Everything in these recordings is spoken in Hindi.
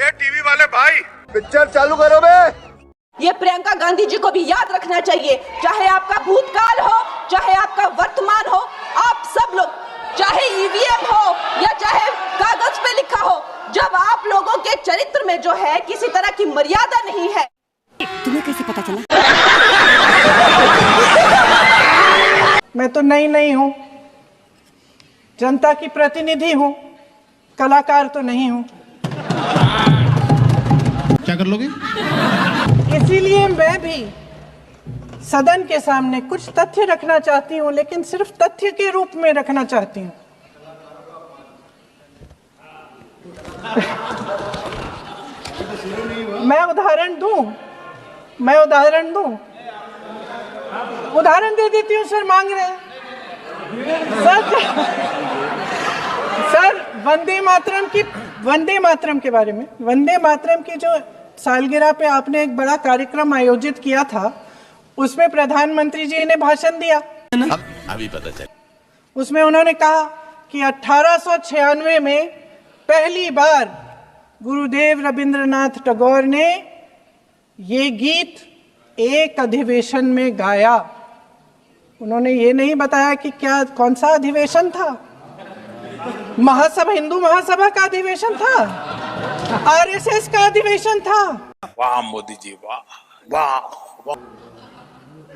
ये टीवी वाले भाई पिक्चर चालू करो बे। ये प्रियंका गांधी जी को भी याद रखना चाहिए, चाहे आपका भूतकाल हो चाहे आपका वर्तमान हो, आप सब लोग चाहे ईवीएम हो या चाहे कागज पे लिखा हो, जब आप लोगों के चरित्र में जो है किसी तरह की मर्यादा नहीं है। तुम्हें कैसे पता चला? मैं तो नई हूँ, जनता की प्रतिनिधि हूँ, कलाकार तो नहीं हूँ। क्या कर लोगे? इसीलिए मैं भी सदन के सामने कुछ तथ्य रखना चाहती हूँ, लेकिन सिर्फ तथ्य के रूप में रखना चाहती हूँ। मैं उदाहरण दे देती हूँ। सर मांग रहे हैं सर वंदे मातरम के बारे में, वंदे मातरम की जो सालगिरह पे आपने एक बड़ा कार्यक्रम आयोजित किया था, उसमें प्रधानमंत्री जी ने भाषण दिया। अभी पता चला। उसमें उन्होंने कहा कि 1896 में पहली बार गुरुदेव रविंद्रनाथ टैगोर ने ये गीत एक अधिवेशन में गाया। उन्होंने ये नहीं बताया कि कौन सा अधिवेशन था। महासभा, हिंदू महासभा का अधिवेशन था, आरएसएस का अधिवेशन था। वाह मोदी जी, वाह वाह वाह।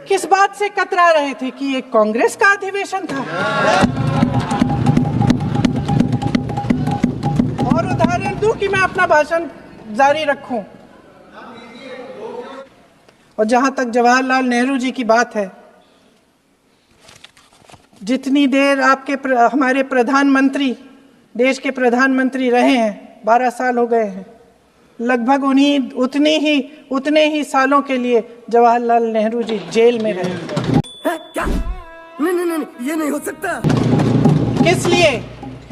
किस बात से कतरा रहे थे कि ये कांग्रेस का अधिवेशन था। और उदाहरण दूं कि मैं अपना भाषण जारी रखूं। और जहां तक जवाहरलाल नेहरू जी की बात है, जितनी देर हमारे प्रधानमंत्री, देश के प्रधानमंत्री रहे हैं, 12 साल हो गए हैं, लगभग उतने ही सालों के लिए जवाहरलाल नेहरू जी जेल में रहे। क्या? नहीं, ये नहीं हो सकता। किस लिए?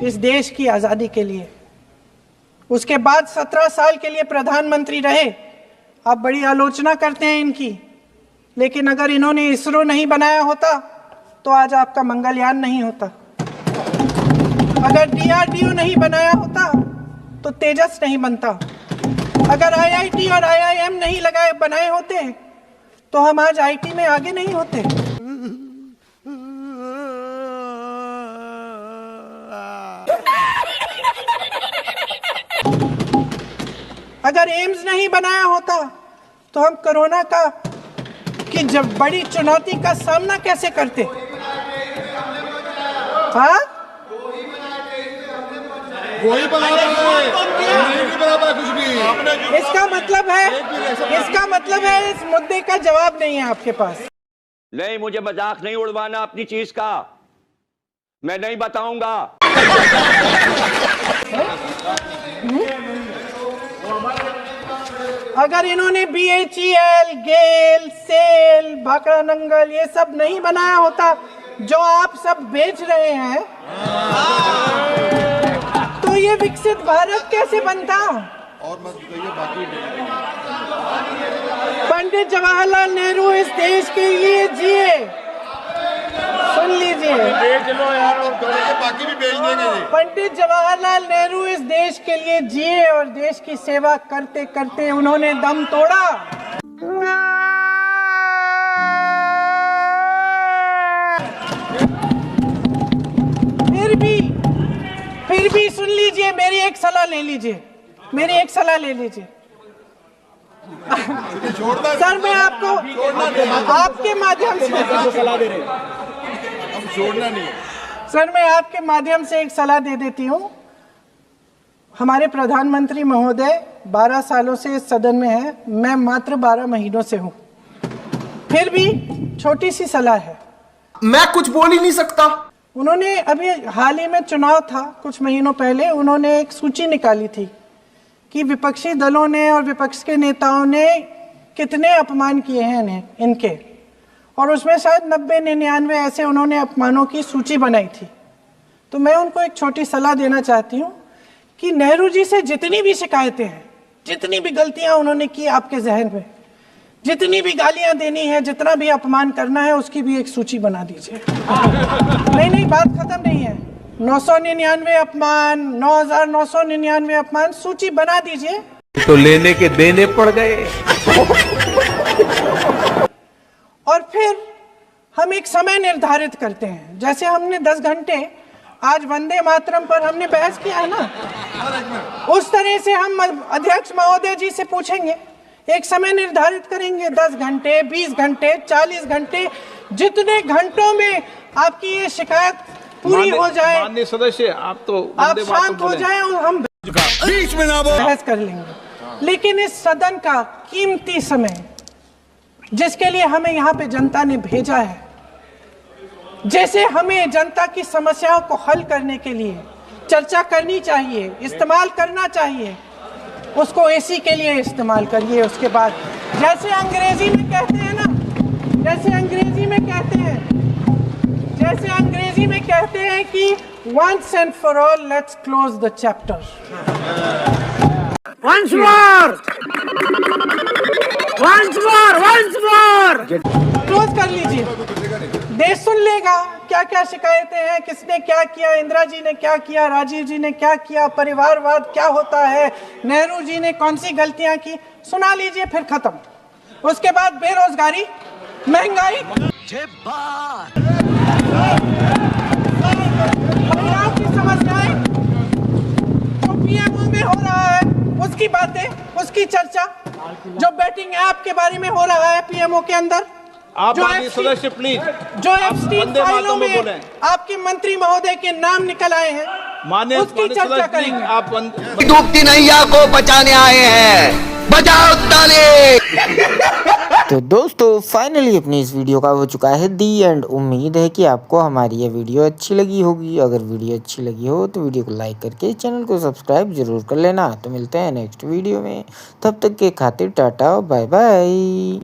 इस देश की आजादी के लिए। उसके बाद 17 साल के लिए प्रधानमंत्री रहे। आप बड़ी आलोचना करते हैं इनकी, लेकिन अगर इन्होंने इसरो नहीं बनाया होता तो आज आपका मंगलयान नहीं होता। अगर डीआरडीओ नहीं बनाया होता तो तेजस नहीं बनता। अगर आईआईटी और आईआईएम नहीं बनाए होते तो हम आज आईटी में आगे नहीं होते। अगर एम्स नहीं बनाया होता तो हम कोरोना की जब बड़ी चुनौती का सामना कैसे करते? हाँ, कोई बना कुछ भी। इसका मतलब है इस मुद्दे का जवाब नहीं है आपके पास। नहीं, मुझे मजाक नहीं उड़वाना अपनी चीज का, मैं नहीं बताऊंगा। अगर इन्होंने BHEL, गेल, सेल, भाखड़ा नंगल ये सब नहीं बनाया होता जो आप सब बेच रहे हैं, तो ये विकसित भारत कैसे बनता? और मत कहिए बाकी। पंडित जवाहरलाल नेहरू इस देश के लिए जिए। सुन लीजिए, बेच लो यार, और बाकी भी बेच देंगे। पंडित जवाहरलाल नेहरू इस देश के लिए जिए और देश की सेवा करते करते उन्होंने दम तोड़ा। फिर भी सुन लीजिए, मेरी एक सलाह ले लीजिए। सर मैं आपको आपके माध्यम से सलाह दे रहे हैं, हम छोड़ना नहीं। सर मैं आपके माध्यम से एक सलाह दे देती हूँ। हमारे प्रधानमंत्री महोदय 12 सालों से इस सदन में हैं, मैं मात्र 12 महीनों से हूँ। फिर भी छोटी सी सलाह है। मैं कुछ बोल ही नहीं सकता। उन्होंने अभी हाल ही में चुनाव था, कुछ महीनों पहले उन्होंने एक सूची निकाली थी कि विपक्षी दलों ने और विपक्ष के नेताओं ने कितने अपमान किए हैं इनके, और उसमें शायद 90-99 ऐसे उन्होंने अपमानों की सूची बनाई थी। तो मैं उनको एक छोटी सलाह देना चाहती हूँ कि नेहरू जी से जितनी भी शिकायतें हैं, जितनी भी गलतियां उन्होंने की आपके जहन में, जितनी भी गालियां देनी है, जितना भी अपमान करना है, उसकी भी एक सूची बना दीजिए। नहीं, बात खत्म नहीं है। 999 अपमान, 9,999 अपमान, सूची बना दीजिए। तो लेने के देने पड़ गए। और फिर हम एक समय निर्धारित करते हैं, जैसे हमने 10 घंटे आज वंदे मातरम पर हमने बहस किया है ना, उस तरह से हम अध्यक्ष महोदय जी से पूछेंगे, एक समय निर्धारित करेंगे, 10 घंटे, 20 घंटे, 40 घंटे, जितने घंटों में आपकी ये शिकायत पूरी हो जाए, माननीय सदस्य आप शांत हो जाए और हम बीच में ना बहस कर लेंगे। लेकिन इस सदन का कीमती समय, जिसके लिए हमें यहाँ पे जनता ने भेजा है, जैसे हमें जनता की समस्याओं को हल करने के लिए चर्चा करनी चाहिए, इस्तेमाल करना चाहिए, उसको एसी के लिए इस्तेमाल करिए। उसके बाद जैसे अंग्रेजी में कहते हैं ना, जैसे अंग्रेजी में कहते हैं कि once and for all let's close the chapter. once more close कर लीजिए, देश सुन लेगा क्या क्या शिकायतें हैं, किसने क्या किया, इंदिरा जी ने क्या किया, राजीव जी ने क्या किया, परिवारवाद क्या होता है, नेहरू जी ने कौन सी गलतियां की, सुना लीजिए, फिर खत्म। उसके बाद बेरोजगारी, महंगाई, महिलाओं की समस्याएं, जो पीएमओ में हो रहा है उसकी बातें, उसकी चर्चा, जो बैटिंग ऐप के बारे में हो रहा है पीएमओ के अंदर, आप माननीय सदस्य प्लीज जो एफस्टीन फाइलों में आपके मंत्री महोदय के नाम निकल आए हैं, माननीय उसकी चर्चा करेंगे। आप डूबती नैया को बचाने आए हैं, बचाओ ताली। तो दोस्तों फाइनली अपनी इस वीडियो का हो चुका है दी एंड। उम्मीद है कि आपको हमारी ये वीडियो अच्छी लगी होगी। अगर वीडियो अच्छी लगी हो तो वीडियो को लाइक करके चैनल को सब्सक्राइब जरूर कर लेना। तो मिलते हैं नेक्स्ट वीडियो में, तब तक के खातिर टाटा बाय बाय।